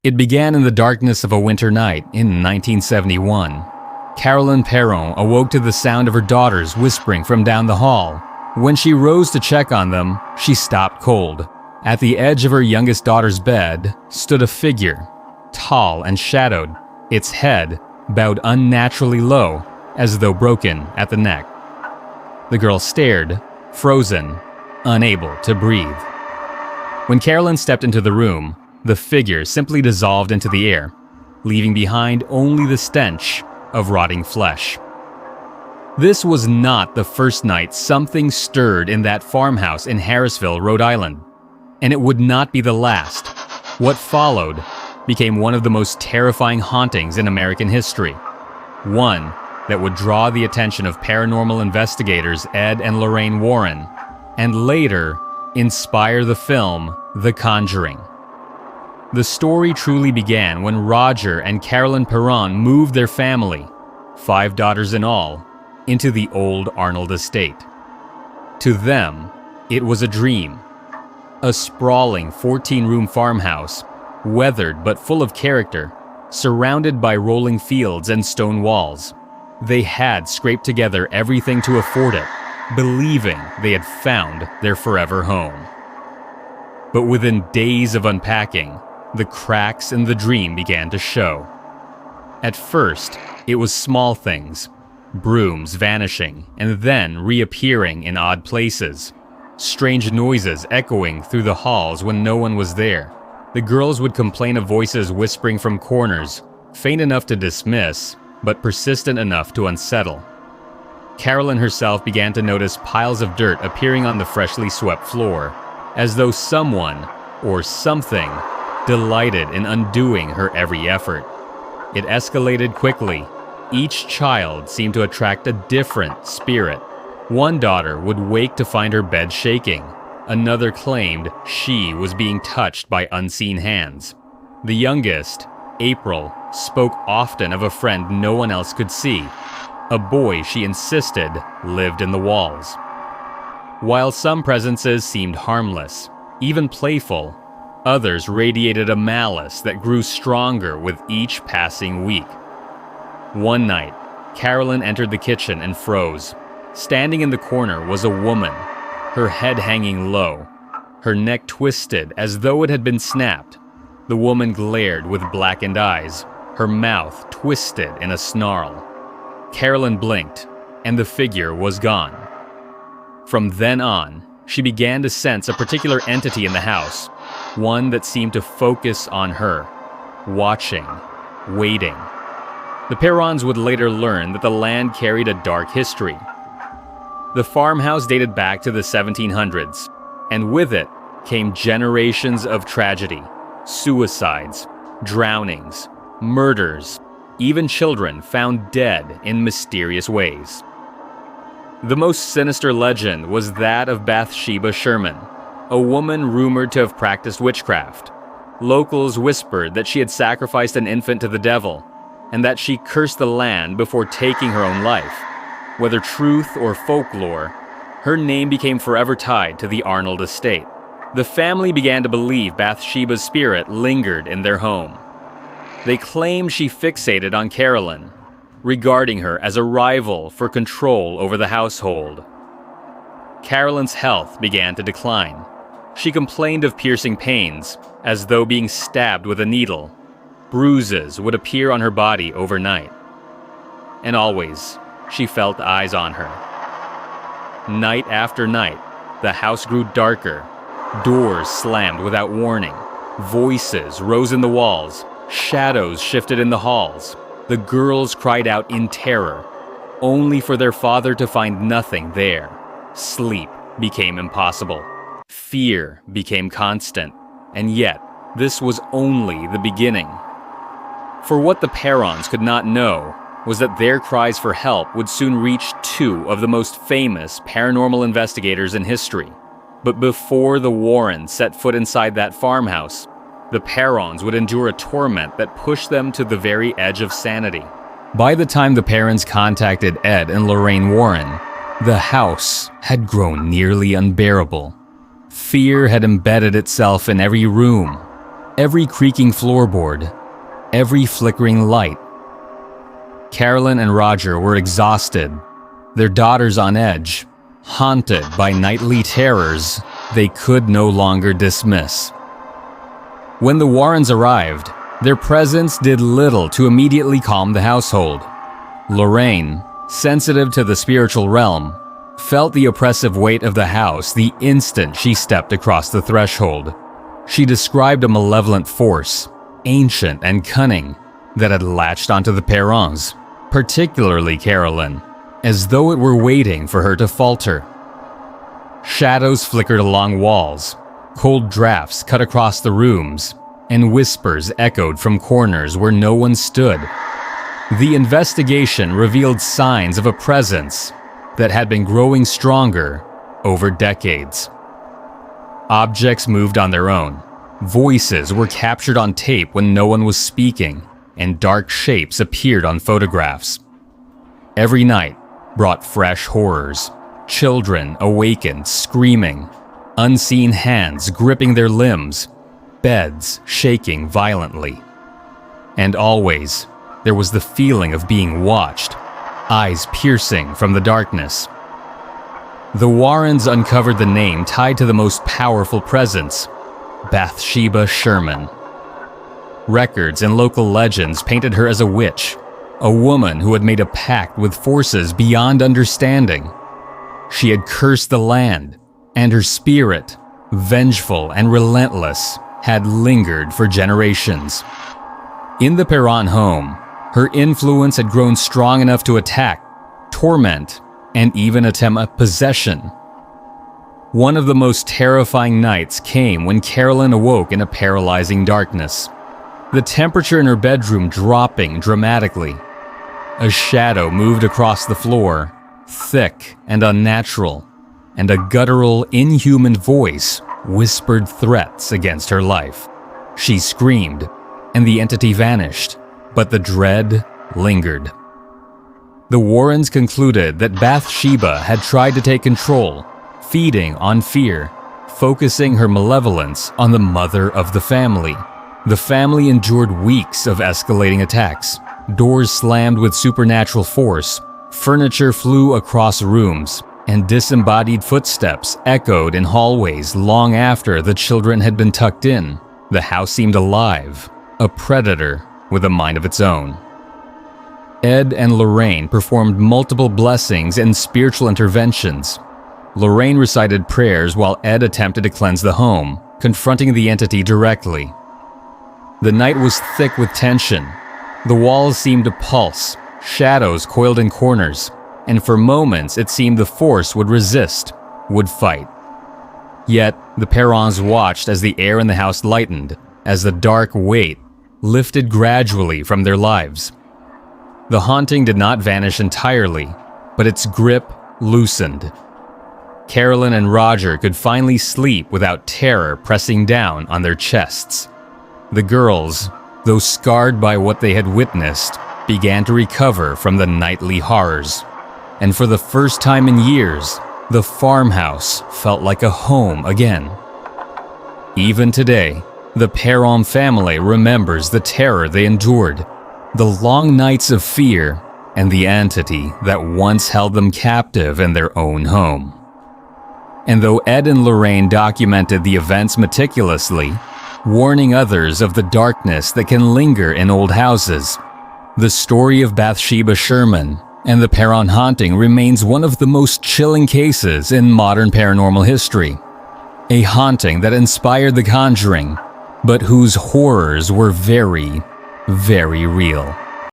It began in the darkness of a winter night in 1971. Carolyn Perron awoke to the sound of her daughters whispering from down the hall. When she rose to check on them, she stopped cold. At the edge of her youngest daughter's bed stood a figure, tall and shadowed, its head bowed unnaturally low, as though broken at the neck. The girl stared, frozen, unable to breathe. When Carolyn stepped into the room, the figure simply dissolved into the air, leaving behind only the stench of rotting flesh. This was not the first night something stirred in that farmhouse in Harrisville, Rhode Island, and it would not be the last. What followed became one of the most terrifying hauntings in American history, one that would draw the attention of paranormal investigators Ed and Lorraine Warren, and later inspire the film The Conjuring. The story truly began when Roger and Carolyn Perron moved their family, 5 daughters in all, into the old Arnold estate. To them, it was a dream. A sprawling 14-room farmhouse, weathered but full of character, surrounded by rolling fields and stone walls. They had scraped together everything to afford it, believing they had found their forever home. But within days of unpacking, the cracks in the dream began to show. At first, it was small things, brooms vanishing and then reappearing in odd places, strange noises echoing through the halls when no one was there. The girls would complain of voices whispering from corners, faint enough to dismiss, but persistent enough to unsettle. Carolyn herself began to notice piles of dirt appearing on the freshly swept floor, as though someone, or something, delighted in undoing her every effort. It escalated quickly. Each child seemed to attract a different spirit. One daughter would wake to find her bed shaking. Another claimed she was being touched by unseen hands. The youngest, April, spoke often of a friend no one else could see. A boy she insisted lived in the walls. While some presences seemed harmless, even playful, others radiated a malice that grew stronger with each passing week. One night, Carolyn entered the kitchen and froze. Standing in the corner was a woman, her head hanging low, her neck twisted as though it had been snapped. The woman glared with blackened eyes, her mouth twisted in a snarl. Carolyn blinked, and the figure was gone. From then on, she began to sense a particular entity in the house, one that seemed to focus on her, watching, waiting. The Perrons would later learn that the land carried a dark history. The farmhouse dated back to the 1700s, and with it came generations of tragedy, suicides, drownings, murders, even children found dead in mysterious ways. The most sinister legend was that of Bathsheba Sherman, a woman rumored to have practiced witchcraft. Locals whispered that she had sacrificed an infant to the devil, and that she cursed the land before taking her own life. Whether truth or folklore, her name became forever tied to the Arnold estate. The family began to believe Bathsheba's spirit lingered in their home. They claimed she fixated on Carolyn, regarding her as a rival for control over the household. Carolyn's health began to decline. She complained of piercing pains, as though being stabbed with a needle. Bruises would appear on her body overnight. And always, she felt eyes on her. Night after night, the house grew darker. Doors slammed without warning. Voices rose in the walls. Shadows shifted in the halls. The girls cried out in terror, only for their father to find nothing there. Sleep became impossible. Fear became constant. And yet, this was only the beginning. For what the Perrons could not know was that their cries for help would soon reach 2 of the most famous paranormal investigators in history. But before the Warrens set foot inside that farmhouse, the Perrons would endure a torment that pushed them to the very edge of sanity. By the time the Perrons contacted Ed and Lorraine Warren, the house had grown nearly unbearable. Fear had embedded itself in every room. every creaking floorboard, every flickering light. Carolyn and Roger were exhausted, their daughters on edge, haunted by nightly terrors they could no longer dismiss. When the Warrens arrived, their presence did little to immediately calm the household. Lorraine, sensitive to the spiritual realm, felt the oppressive weight of the house the instant she stepped across the threshold. She described a malevolent force, ancient and cunning, that had latched onto the Perrons, particularly Carolyn, as though it were waiting for her to falter. Shadows flickered along walls, cold drafts cut across the rooms, and whispers echoed from corners where no one stood. The investigation revealed signs of a presence that had been growing stronger over decades. Objects moved on their own. Voices were captured on tape when no one was speaking, and dark shapes appeared on photographs. Every night brought fresh horrors. Children awakened screaming, unseen hands gripping their limbs, beds shaking violently. And always, there was the feeling of being watched, eyes piercing from the darkness. The Warrens uncovered the name tied to the most powerful presence, Bathsheba Sherman. Records and local legends painted her as a witch, a woman who had made a pact with forces beyond understanding. She had cursed the land, and her spirit, vengeful and relentless, had lingered for generations. In the Perron home, her influence had grown strong enough to attack, torment, and even attempt possession. One of the most terrifying nights came when Carolyn awoke in a paralyzing darkness, the temperature in her bedroom dropping dramatically. A shadow moved across the floor, thick and unnatural, and a guttural, inhuman voice whispered threats against her life. She screamed, and the entity vanished, but the dread lingered. The Warrens concluded that Bathsheba had tried to take control, feeding on fear, focusing her malevolence on the mother of the family. The family endured weeks of escalating attacks. Doors slammed with supernatural force, furniture flew across rooms, and disembodied footsteps echoed in hallways long after the children had been tucked in. The house seemed alive, a predator with a mind of its own. Ed and Lorraine performed multiple blessings and spiritual interventions. Lorraine recited prayers while Ed attempted to cleanse the home, confronting the entity directly. The night was thick with tension. The walls seemed to pulse, shadows coiled in corners, and for moments it seemed the force would resist, would fight. Yet, the Perrons watched as the air in the house lightened, as the dark weight lifted gradually from their lives. The haunting did not vanish entirely, but its grip loosened. Carolyn and Roger could finally sleep without terror pressing down on their chests. The girls, though scarred by what they had witnessed, began to recover from the nightly horrors. And for the first time in years, the farmhouse felt like a home again. Even today, the Perron family remembers the terror they endured, the long nights of fear, and the entity that once held them captive in their own home. And though Ed and Lorraine documented the events meticulously, warning others of the darkness that can linger in old houses, the story of Bathsheba Sherman and the Perron haunting remains one of the most chilling cases in modern paranormal history. A haunting that inspired The Conjuring, but whose horrors were very, very real.